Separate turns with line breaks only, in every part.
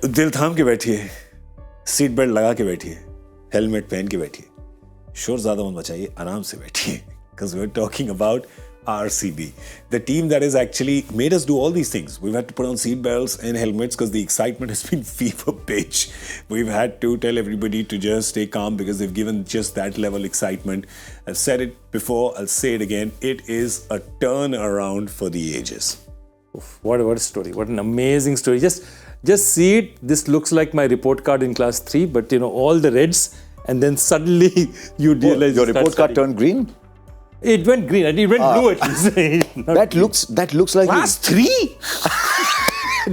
दिल थाम के बैठिए, सीट बेल्ट लगा के बैठिए, हेलमेट पहन के बैठिए, शोर ज्यादा मत मचाइए, आराम से बैठिए, because we're talking about RCB, the team that has actually made us do all these things. We've had to put on seat belts and helmets because the excitement has been fever pitch. We've had to tell everybody to just stay calm because they've given just that level excitement. I've said it before, I'll say it again. It is a turnaround for the ages.
Oof, what a story! What an amazing story! Just see it. This looks like my report card in class 3, but all the reds, and then suddenly you realize
your report card turned green.
It went green. It went blue at least.
That looks like
Class 3?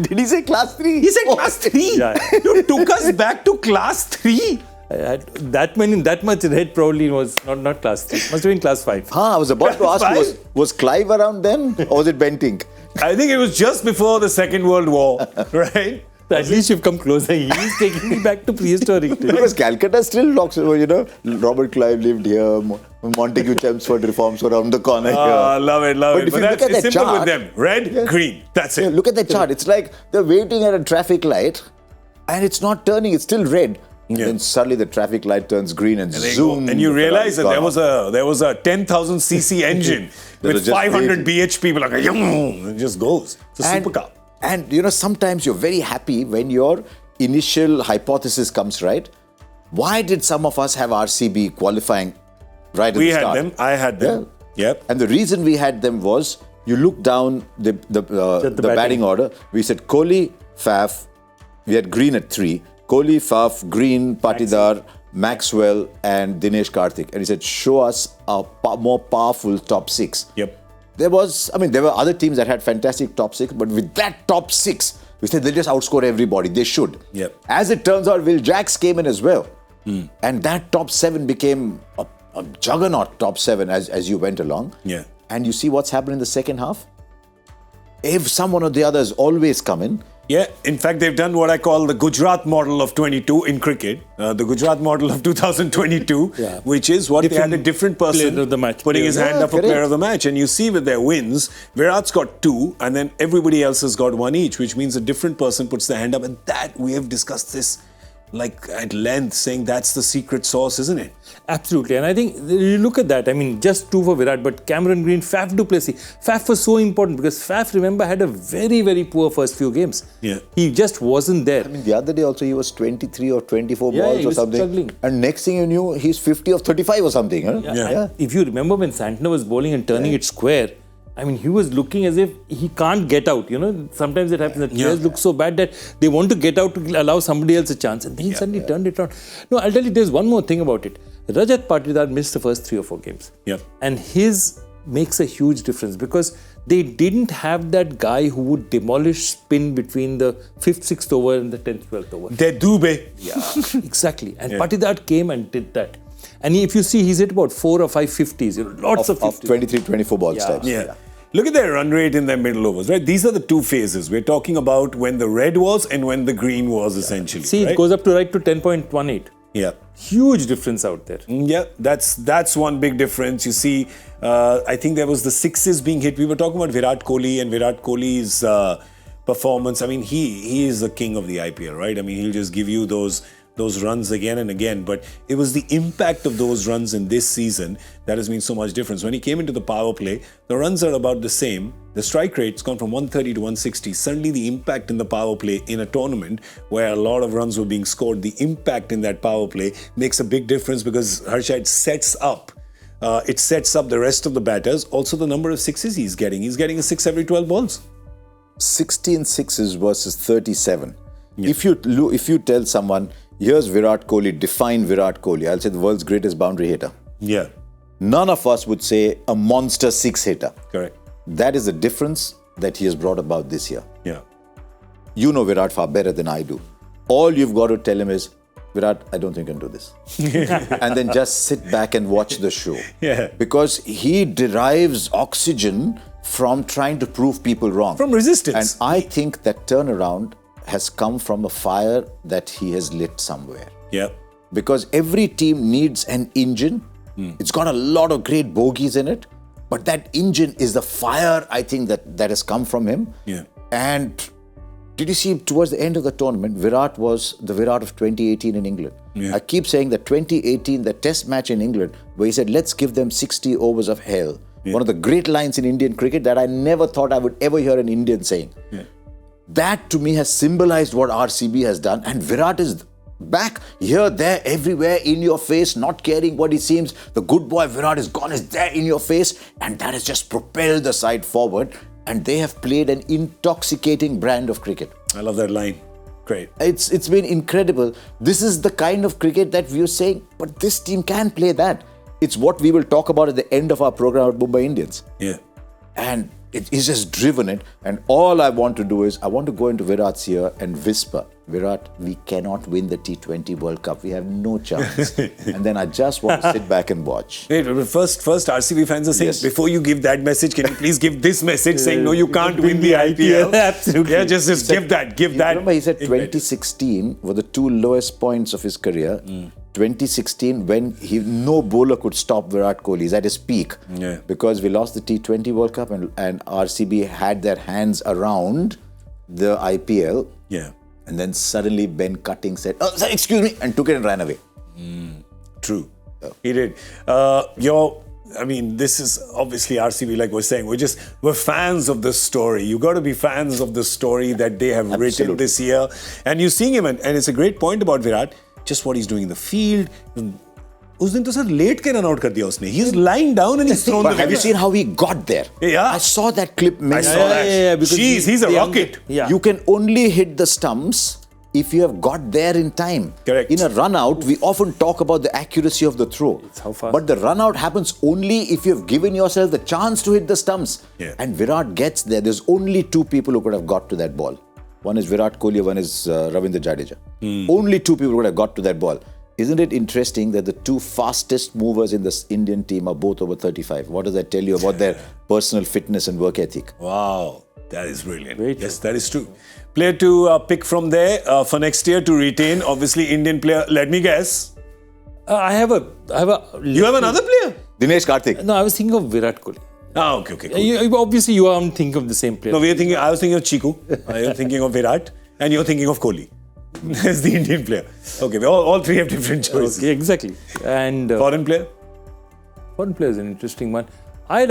Did he say class 3?
He said class 3.
Yeah.
You took us back to class 3.
That much red probably was not class 3. Must have been class 5.
I was about to ask, was Clive around then or was it Bentinck?
I think it was just before the Second World War, right?
At least you've come closer. He's taking me back to prehistoric days.
Because Calcutta still locks, Robert Clive lived here, Montague Chelmsford reforms were around the corner here.
Love it.
But if you look at
it's
that
simple
chart,
with them. Red, green. That's it.
Yeah, look at the chart. It's like they're waiting at a traffic light and it's not turning, it's still red. And then suddenly the traffic light turns green and zoom.
And you realize that there was a 10,000 cc engine with 500 bhp. Like, it just goes. It's a supercar.
And sometimes you're very happy when your initial hypothesis comes right. Why did some of us have RCB qualifying right at the start?
We had them. I had them.
Yeah. Yep. And the reason we had them was you look down the batting order. We said Kohli, Faf. We had Green at 3. Kohli, Faf, Green, Patidar, Maxwell, and Dinesh Karthik. And he said, show us a more powerful top 6.
Yep.
There were other teams that had fantastic top 6, but with that top 6, we said they'll just outscore everybody. They should.
Yep.
As it turns out, Will Jacks came in as well. And that top 7 became a juggernaut top 7 as you went along.
Yeah.
And you see what's happened in the second half? If someone or the other has always come in.
Yeah, in fact, they've done what I call the Gujarat model of 22 in cricket. The Gujarat model of 2022, which is what they had a different person
of the match.
putting his hand up for player of the match. And you see with their wins, Virat's got 2 and then everybody else has got 1 each, which means a different person puts their hand up. And that, we have discussed this at length, saying that's the secret sauce, isn't it?
Absolutely. And I think you look at that, just 2 for Virat, but Cameron Green, Faf du Plessis. Faf was so important because Faf, remember, had a very, very poor first few games.
Yeah.
He just wasn't there.
The other day also he was 23 or 24 balls or something.
Struggling.
And next thing you knew, he's 50 of 35 or something. Huh?
Yeah.
If you remember when Santner was bowling and turning it square, he was looking as if he can't get out. Sometimes it happens that players look so bad that they want to get out to allow somebody else a chance. And then he suddenly turned it around. No, I'll tell you, there's one more thing about it. Rajat Patidar missed the first 3 or 4 games.
Yep.
And his makes a huge difference because they didn't have that guy who would demolish spin between the 5th, 6th over and the 10th, 12th over.
They're Dubey.
Yeah, exactly. And Patidar came and did that. And if you see, he's hit about 4 or 5 50s. Lots of 50s.
Of 23, 24 balls types.
Yeah. Look at their run rate in their middle overs, right? These are the 2 phases. We're talking about when the red was and when the green was, essentially.
See, it goes up to 10.18.
Yeah.
Huge difference out there.
Yeah, that's one big difference. You see, I think there was the 6s being hit. We were talking about Virat Kohli and Virat Kohli's performance. He is the king of the IPL, right? He'll just give you those runs again and again. But it was the impact of those runs in this season that has been so much difference. When he came into the power play, the runs are about the same. The strike rate's gone from 130 to 160. Suddenly the impact in the power play in a tournament where a lot of runs were being scored, the impact in that power play makes a big difference because Harsha, it sets up the rest of the batters. Also the number of 6s he's getting. He's getting a 6 every 12 balls.
16 6s versus 37. Yeah. If you tell someone, here's Virat Kohli, define Virat Kohli, I'll say the world's greatest boundary hitter.
Yeah.
None of us would say a monster 6 hitter.
Correct.
That is the difference that he has brought about this year.
Yeah.
You know Virat far better than I do. All you've got to tell him is, Virat, I don't think you can do this. And then just sit back and watch the show.
Yeah.
Because he derives oxygen from trying to prove people wrong.
From resistance.
And I think that turnaround has come from a fire that he has lit somewhere.
Yeah.
Because every team needs an engine. It's got a lot of great bogeys in it. But that engine is the fire, I think, that has come from him.
Yeah.
And did you see towards the end of the tournament, Virat was the Virat of 2018 in England.
Yeah.
I keep saying that 2018, the test match in England, where he said, let's give them 60 overs of hell. Yeah. One of the great lines in Indian cricket that I never thought I would ever hear an Indian saying. Yeah. That to me has symbolized what RCB has done. And Virat is back here, there, everywhere, in your face, not caring what he seems. The good boy Virat is gone, is there in your face. And that has just propelled the side forward. And they have played an intoxicating brand of cricket.
I love that line. Great.
It's been incredible. This is the kind of cricket that we are saying, but this team can play that. It's what we will talk about at the end of our program at Mumbai Indians.
Yeah.
And it is just driven it. And all I want to do is, I want to go into Virat's ear and whisper, Virat, we cannot win the T20 World Cup. We have no chance. And then I just want to sit back and watch.
Wait, first RCB fans are saying,
Yes.
before you give that message, can you please give this message saying, no, you can't win the IPL?
Absolutely.
Yeah, just give that.
Remember, he said 2016 were the two lowest points of his career. 2016, when no bowler could stop Virat Kohli. He's at his peak.
Yeah.
Because we lost the T20 World Cup and RCB had their hands around the IPL.
Yeah.
And then suddenly Ben Cutting said, oh, sorry, excuse me, and took it and ran away.
True. He did. This is obviously RCB, like we're saying. We're fans of this story. You got to be fans of the story that they have written this year. And you're seeing him, and it's a great point about Virat, just what he's doing in the field. उस दिन तो sir late के run out कर दिया उसने. He's lying down and he's thrown the wicket.
Have you seen how he got there?
Yeah.
I saw that clip.
I saw that.
Because
he's a rocket.
Yeah.
You can only hit the stumps if you have got there in time.
Correct.
In a run out, we often talk about the accuracy of the throw.
It's how fast.
But the run out happens only if you have given yourself the chance to hit the stumps.
Yeah.
And Virat gets there. There's only two people who could have got to that ball. One is Virat Kohli, one is Ravindra Jadeja. Only two people would have got to that ball. Isn't it interesting that the two fastest movers in this Indian team are both over 35? What does that tell you about their personal fitness and work ethic?
Wow, that is brilliant.
Very
yes, that is true. Player to pick from there for next year to retain. Obviously, Indian player. Let me guess.
I have a.
You have another player?
Dinesh Karthik.
No, I was thinking of Virat Kohli.
Okay, cool.
Obviously, you aren't thinking of the same player.
No, I was thinking of Chiku. You're thinking of Virat, and you're thinking of Kohli. As the Indian player. Okay, all three have different choices.
Okay, exactly. And
Foreign player?
Foreign player is an interesting one. I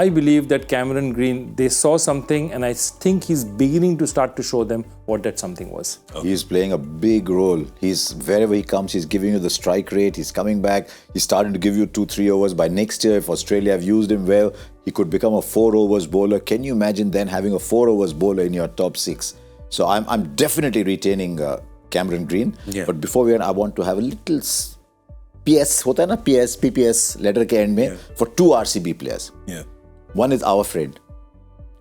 believe that Cameron Green, they saw something, and I think he's beginning to start to show them what that something was.
Okay. He's playing a big role. He's wherever he comes, he's giving you the strike rate. He's coming back. He's starting to give you 2-3 overs. By next year, if Australia have used him well, he could become a 4 overs bowler. Can you imagine then having a 4 overs bowler in your top 6? So I'm definitely retaining Cameron Green.
Yeah.
But before we end, I want to have a little PS, hota hai na? PS, PPS, letter ke end mein, for 2 RCB players.
Yeah.
One is our friend,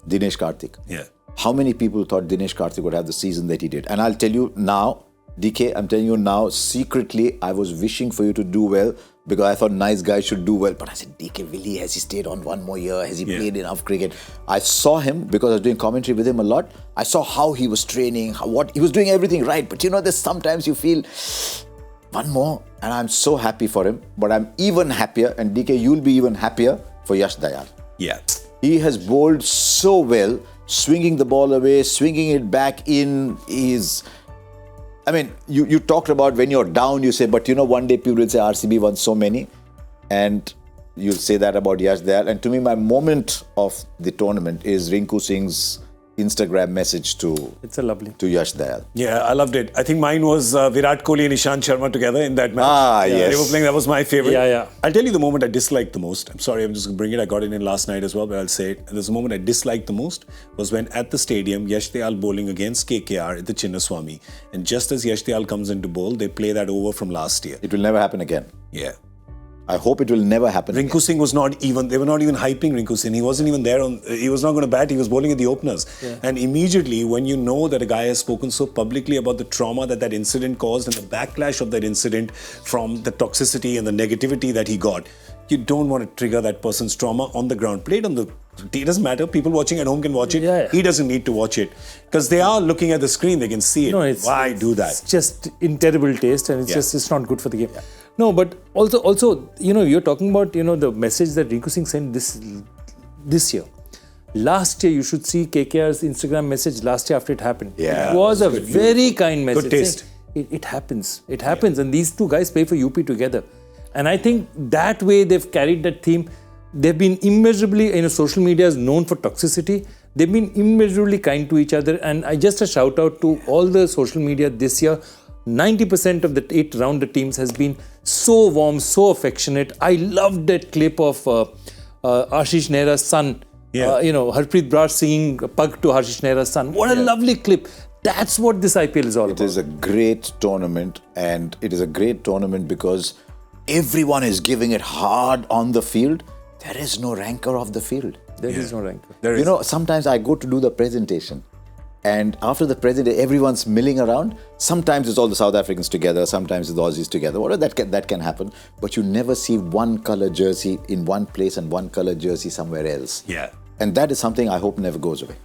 Dinesh Karthik.
Yeah.
How many people thought Dinesh Karthik would have the season that he did? And I'll tell you now, DK, I'm telling you now, secretly, I was wishing for you to do well because I thought nice guys should do well. But I said, DK, Willie, has he stayed on one more year? Has he played enough cricket? I saw him because I was doing commentary with him a lot. I saw how he was training, he was doing everything right. But there's sometimes you feel one more. And I'm so happy for him. But I'm even happier, and DK, you'll be even happier for Yash Dayal.
Yeah.
He has bowled so well, swinging the ball away, swinging it back in. You talked about when you're down, you say, but one day people will say RCB won so many. And you'll say that about Yash Dayal. And to me, my moment of the tournament is Rinku Singh's Instagram message to Yash Dayal.
Yeah, I loved it. I think mine was Virat Kohli and Ishant Sharma together in that match.
Yes.
They were playing, that was my favorite.
Yeah.
I'll tell you the moment I disliked the most. I'm sorry, I'm just going to bring it. I got it in last night as well, but I'll say it. And there's a moment I disliked the most was when at the stadium, Yash Dayal bowling against KKR at the Chinnaswamy. And just as Yash Dayal comes into bowl, they play that over from last year.
It will never happen again.
Yeah.
I hope it will never happen.
Rinku Singh was they were not even hyping Rinku Singh. He wasn't even there he was not going to bat. He was bowling at the openers. Yeah. And immediately when you know that a guy has spoken so publicly about the trauma that incident caused and the backlash of that incident from the toxicity and the negativity that he got, you don't want to trigger that person's trauma on the ground. Play it on the... It doesn't matter. People watching at home can watch it.
Yeah.
He doesn't need to watch it. Because they are looking at the screen. They can see it.
No,
Why do that?
It's just in terrible taste, and it's not good for the game. Yeah. No, but also, you're talking about, the message that Rinku Singh sent this year. Last year, you should see KKR's Instagram message last year after it happened.
Yeah,
It was a very kind message.
Good taste.
It happens. It happens. And these two guys play for UP together. And I think that way they've carried that theme. They've been immeasurably, social media is known for toxicity. They've been immeasurably kind to each other. And I just a shout out to all the social media this year. 90% of the 8 rounder teams has been so warm, so affectionate. I loved that clip of Ashish Nehra's son. Harpreet Brar singing Pug to Ashish Nehra's son. What a lovely clip. That's what this IPL is all about.
It is a great tournament, and it is a great tournament because everyone is giving it hard on the field. There is no rancor off the field.
There is no rancor.
Sometimes I go to do the presentation, and after the presentation, everyone's milling around. Sometimes it's all the South Africans together, sometimes it's the Aussies together. Whatever, that can happen. But you never see one colour jersey in one place and one colour jersey somewhere else.
Yeah.
And that is something I hope never goes away.